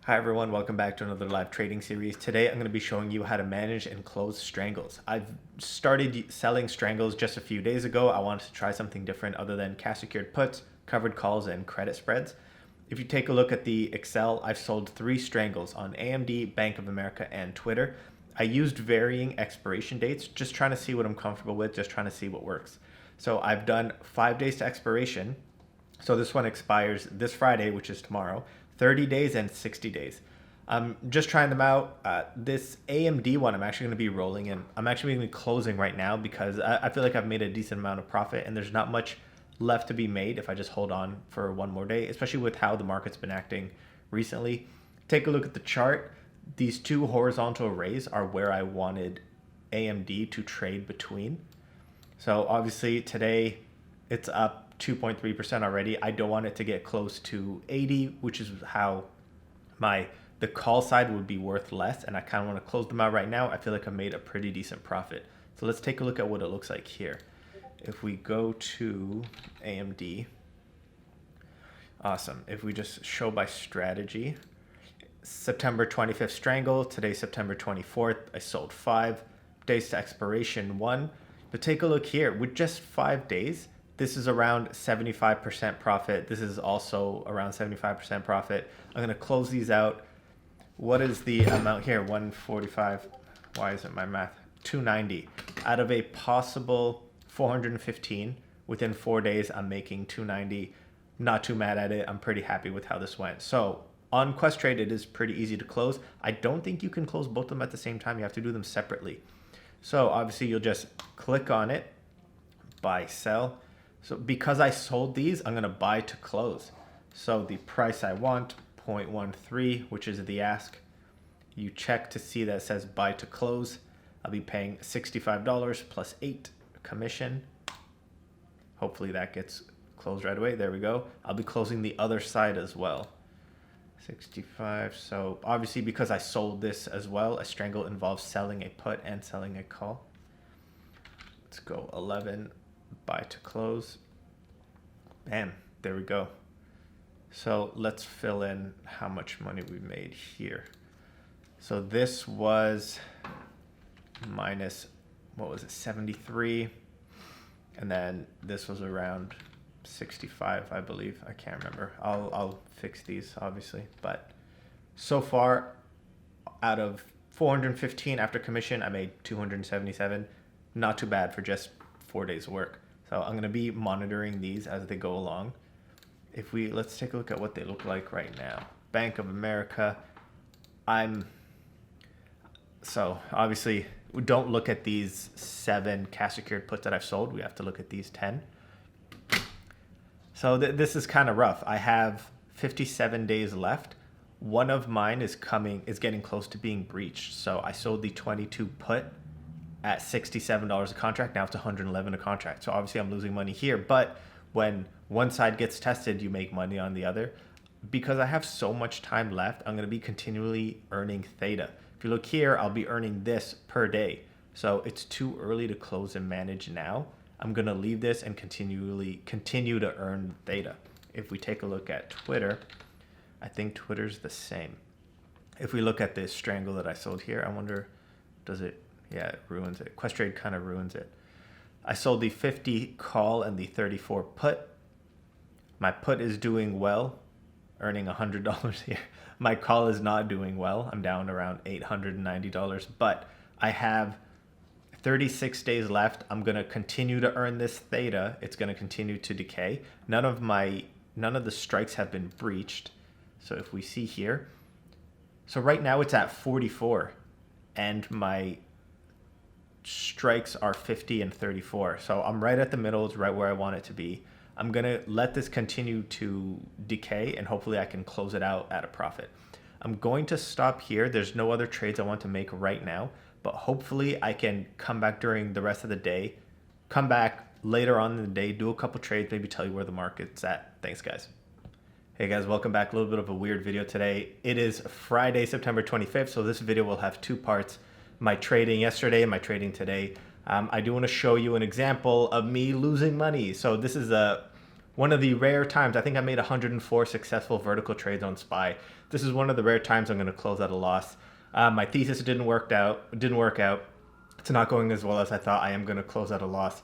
Hi everyone, welcome back to another live trading series. Today I'm going to be showing you how to manage and close strangles. I've started selling strangles just a few days ago. I wanted to try something different other than cash secured puts, covered calls, and credit spreads. If you take a look at the Excel, I've sold 3 strangles on AMD, Bank of America, and Twitter. I used varying expiration dates, just trying to see what I'm comfortable with, just trying to see what works. So I've done 5 days to expiration. So this one expires this Friday, which is tomorrow, 30 days and 60 days. I'm just trying them out. This AMD one, I'm actually going to be rolling in. I'm actually going to be closing right now because I feel like I've made a decent amount of profit and there's not much left to be made if I just hold on for one more day, especially with how the market's been acting recently. Take a look at the chart. These 2 horizontal rays are where I wanted AMD to trade between. So obviously today it's up 2.3% already. I don't want it to get close to 80, which is how the call side would be worth less, and I kind of want to close them out right now. I feel like I made a pretty decent profit. So let's take a look at what it looks like here. If we go to AMD, awesome. If we just show by strategy, September 25th strangle, today September 24th, I sold 5 days to expiration 1. But take a look here, with just 5 days, this is around 75% profit. This is also around 75% profit. I'm going to close these out. What is the amount here? 145. Why isn't my math? 290. Out of a possible 415, within 4 days, I'm making 290. Not too mad at it. I'm pretty happy with how this went. So on Questrade, it is pretty easy to close. I don't think you can close both of them at the same time. You have to do them separately. So obviously, you'll just click on it, buy, sell. So because I sold these, I'm going to buy to close. So the price I want, 0.13, which is the ask. You check to see that it says buy to close. I'll be paying $65 plus 8 commission. Hopefully that gets closed right away. There we go. I'll be closing the other side as well. 65. So obviously because I sold this as well, a strangle involves selling a put and selling a call. Let's go 11. Buy to close. Bam, there we go. So let's fill in how much money we made here. So this was minus, what was it, 73, and then this was around 65, I believe. I can't remember. I'll fix these obviously, but so far out of 415 after commission, I made 277. Not too bad for just 4 days of work. So I'm going to be monitoring these as they go along. Let's take a look at what they look like right now. Bank of America. So obviously we don't look at these 7 cash secured puts that I've sold. We have to look at these 10. So this is kind of rough. I have 57 days left. One of mine is getting close to being breached. So I sold the 22 put at $67 a contract. Now it's $111 a contract. So obviously I'm losing money here, but when one side gets tested, you make money on the other. Because I have so much time left, I'm going to be continually earning theta. If you look here, I'll be earning this per day. So it's too early to close and manage now. I'm going to leave this and continue to earn theta. If we take a look at Twitter, I think Twitter's the same. If we look at this strangle that I sold here, I wonder, does it? Yeah, it ruins it. Questrade kind of ruins it. I sold the 50 call and the 34 put. My put is doing well, earning $100 here. My call is not doing well. I'm down around $890, but I have 36 days left. I'm going to continue to earn this theta. It's going to continue to decay. None of the strikes have been breached. So if we see here, so right now it's at 44 and my strikes are 50 and 34. So I'm right at the middle. It's right where I want it to be. I'm going to let this continue to decay and hopefully I can close it out at a profit. I'm going to stop here. There's no other trades I want to make right now, but hopefully I can come back during the rest of the day, come back later on in the day, do a couple trades, maybe tell you where the market's at. Thanks, guys. Hey guys, welcome back. A little bit of a weird video today. It is Friday, September 25th, so this video will have 2 parts. My trading yesterday and my trading today. I do want to show you an example of me losing money. So this is one of the rare times. I think I made 104 successful vertical trades on SPY. This is one of the rare times I'm going to close at a loss. My thesis didn't work out. It's not going as well as I thought. I am going to close at a loss.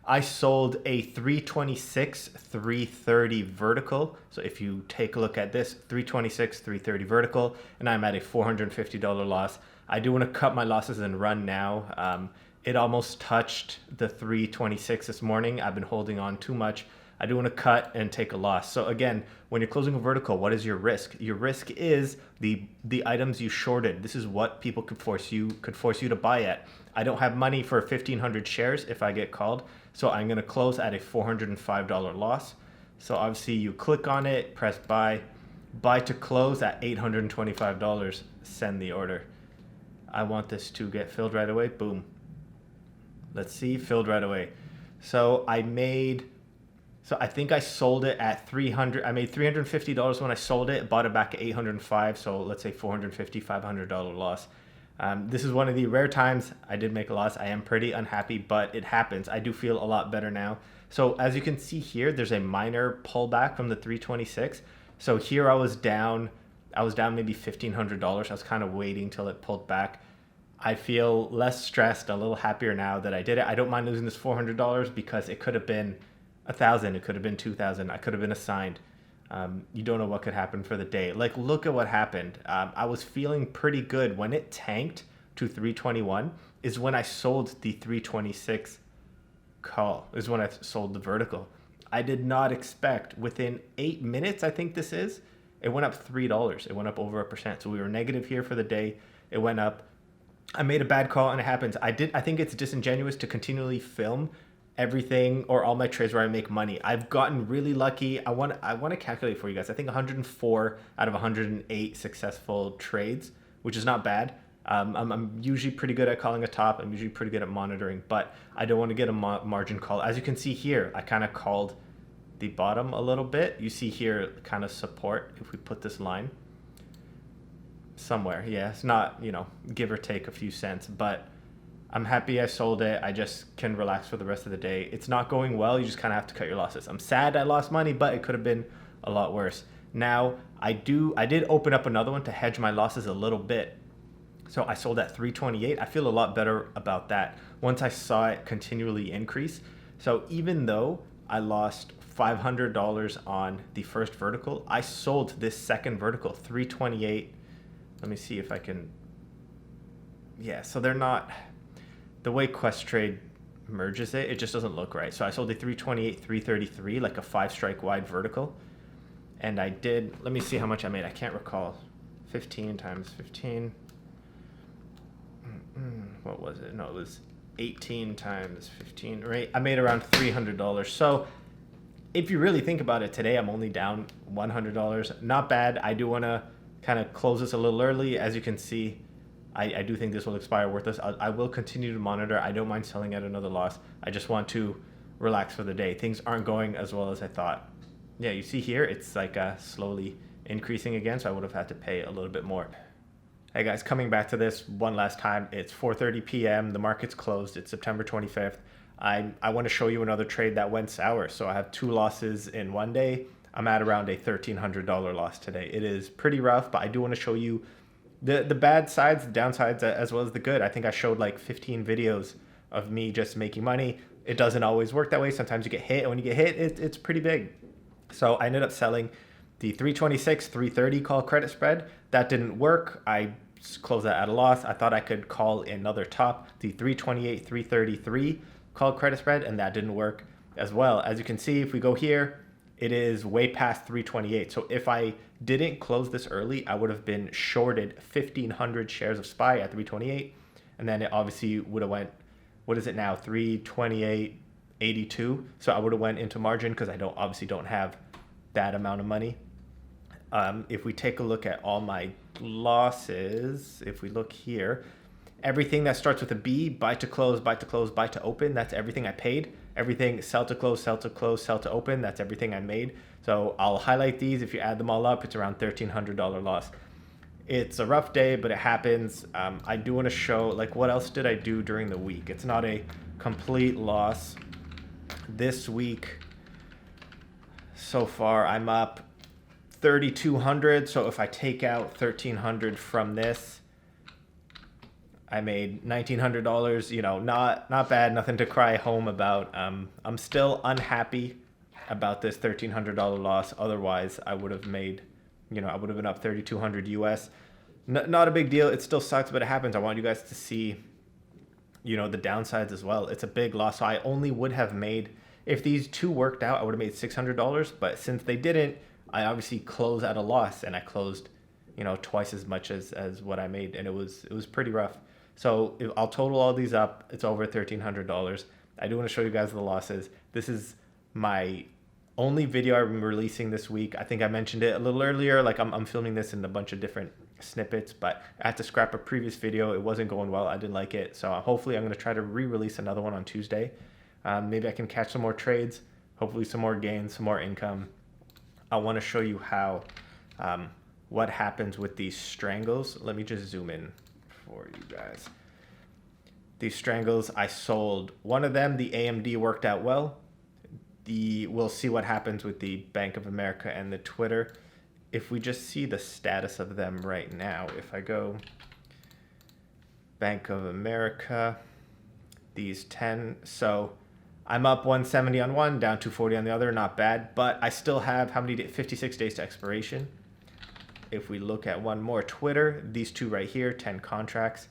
I sold a 326, 330 vertical. So if you take a look at this, 326, 330 vertical, and I'm at a $450 loss. I do want to cut my losses and run now. It almost touched the 326 this morning. I've been holding on too much. I do want to cut and take a loss. So again, when you're closing a vertical, what is your risk? Your risk is the items you shorted. This is what people could force you to buy at. I don't have money for 1,500 shares if I get called. So I'm going to close at a $405 loss. So obviously you click on it, press buy to close at $825, send the order. I want this to get filled right away. Boom. Let's see, filled right away. So I think I sold it at 300. I made $350 when I sold it, bought it back at 805. So let's say $450, $500 loss. This is one of the rare times I did make a loss. I am pretty unhappy, but it happens. I do feel a lot better now. So as you can see here, there's a minor pullback from the 326. So here I was down maybe $1,500. I was kind of waiting till it pulled back. I feel less stressed, a little happier now that I did it. I don't mind losing this $400 because it could have been 1,000. It could have been 2,000. I could have been assigned. You don't know what could happen for the day. Like, look at what happened. I was feeling pretty good when it tanked to 321 is when I sold the 326 call, is when I sold the vertical. I did not expect within 8 minutes, I think this is, it went up $3. It went up over 1%. So we were negative here for the day. It went up. I made a bad call and it happens. I think it's disingenuous to continually film everything or all my trades where I make money. I've gotten really lucky. I want to calculate for you guys. I think 104 out of 108 successful trades, which is not bad. I'm usually pretty good at calling a top. I'm usually pretty good at monitoring, but I don't want to get a margin call. As you can see here, I kind of called the bottom a little bit. You see here kind of support if we put this line somewhere. Yeah, it's not, give or take a few cents, but I'm happy I sold it. I just can relax for the rest of the day. It's not going well. You just kind of have to cut your losses. I'm sad I lost money, but it could have been a lot worse. Now, I did open up another one to hedge my losses a little bit. So I sold at 328. I feel a lot better about that once I saw it continually increase. So even though I lost $500 on the first vertical, I sold this second vertical, 328. Let me see if I can. Yeah, so they're not. The way Questrade merges it, it just doesn't look right. So I sold a 328, 333, like a 5-strike wide vertical. And I did, let me see how much I made. I can't recall. 15 times 15. What was it? No, it was 18 times 15, right? I made around $300. So if you really think about it, today I'm only down $100. Not bad. I do want to kind of close this a little early. As you can see, I do think this will expire worthless. I will continue to monitor. I don't mind selling at another loss. I just want to relax for the day. Things aren't going as well as I thought. Yeah, you see here, it's like slowly increasing again, so I would have had to pay a little bit more. Hey guys, coming back to this one last time. It's 4:30 p.m. The market's closed. It's September 25th. I want to show you another trade that went sour. So I have 2 losses in one day. I'm at around a $1,300 loss today. It is pretty rough, but I do want to show you the bad sides, the downsides, as well as the good. I think I showed like 15 videos of me just making money. It doesn't always work that way. Sometimes you get hit, and when you get hit, it's pretty big. So I ended up selling the 326, 330 call credit spread. That didn't work. I closed that at a loss. I thought I could call another top, the 328, 333 call credit spread, and that didn't work as well. As you can see, if we go here, it is way past 328. So if I didn't close this early, I would have been shorted 1,500 shares of SPY at 328. And then it obviously would have went, what is it now? 328.82. So I would have went into margin because I obviously don't have that amount of money. If we take a look at all my losses, if we look here, everything that starts with a B, buy to close, buy to close, buy to open, that's everything I paid. Everything sell to close, sell to close, sell to open, that's everything I made. So I'll highlight these. If you add them all up, it's around $1,300 loss. It's a rough day, but it happens. I do want to show, like, what else did I do during the week? It's not a complete loss. This week, so far, I'm up 3,200. So if I take out 1,300 from this, I made $1,900. You know, not bad, nothing to cry home about. I'm still unhappy about this $1,300 loss. Otherwise, I would have made, you know, I would have been up 3,200 US. Not a big deal. It still sucks, but it happens. I want you guys to see, you know, the downsides as well. It's a big loss. So I only would have made, if these two worked out, I would have made $600. But since they didn't, I obviously closed at a loss, and I closed, you know, twice as much as what I made, and it was pretty rough. So if I'll total all these up, it's over $1,300. I do want to show you guys the losses. This is my only video I'm releasing this week. I think I mentioned it a little earlier. Like I'm filming this in a bunch of different snippets, but I had to scrap a previous video. It wasn't going well. I didn't like it. So hopefully I'm going to try to re-release another one on Tuesday. Maybe I can catch some more trades, hopefully some more gains, some more income. I want to show you how, what happens with these strangles. Let me just zoom in for you guys. These strangles, I sold one of them. The AMD worked out well. We'll see what happens with the Bank of America and the Twitter. If we just see the status of them right now, if I go Bank of America, these 10, so I'm up 170 on one, down 240 on the other, not bad, but I still have, how many days? 56 days to expiration. If we look at one more, Twitter, these two right here, 10 contracts.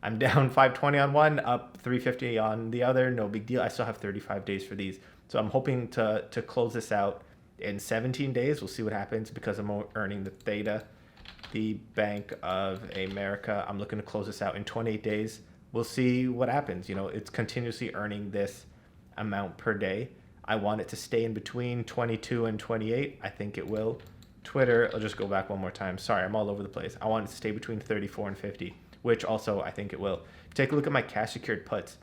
I'm down 520 on one, up 350 on the other, no big deal. I still have 35 days for these. So I'm hoping to close this out in 17 days. We'll see what happens because I'm earning the theta. The Bank of America, I'm looking to close this out in 28 days. We'll see what happens. You know, it's continuously earning this amount per day. I want it to stay in between 22 and 28. I think it will. Twitter, I'll just go back one more time. Sorry, I'm all over the place. I want it to stay between 34 and 50, which also I think it will. Take a look at my cash secured puts.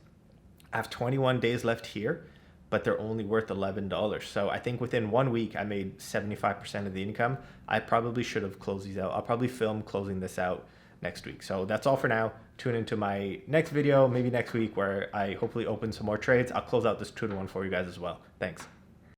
I have 21 days left here, but they're only worth $11. So I think within 1 week, I made 75% of the income. I probably should have closed these out. I'll probably film closing this out next week. So that's all for now. Tune into my next video, maybe next week, where I hopefully open some more trades. I'll close out this 2-to-1 for you guys as well. Thanks.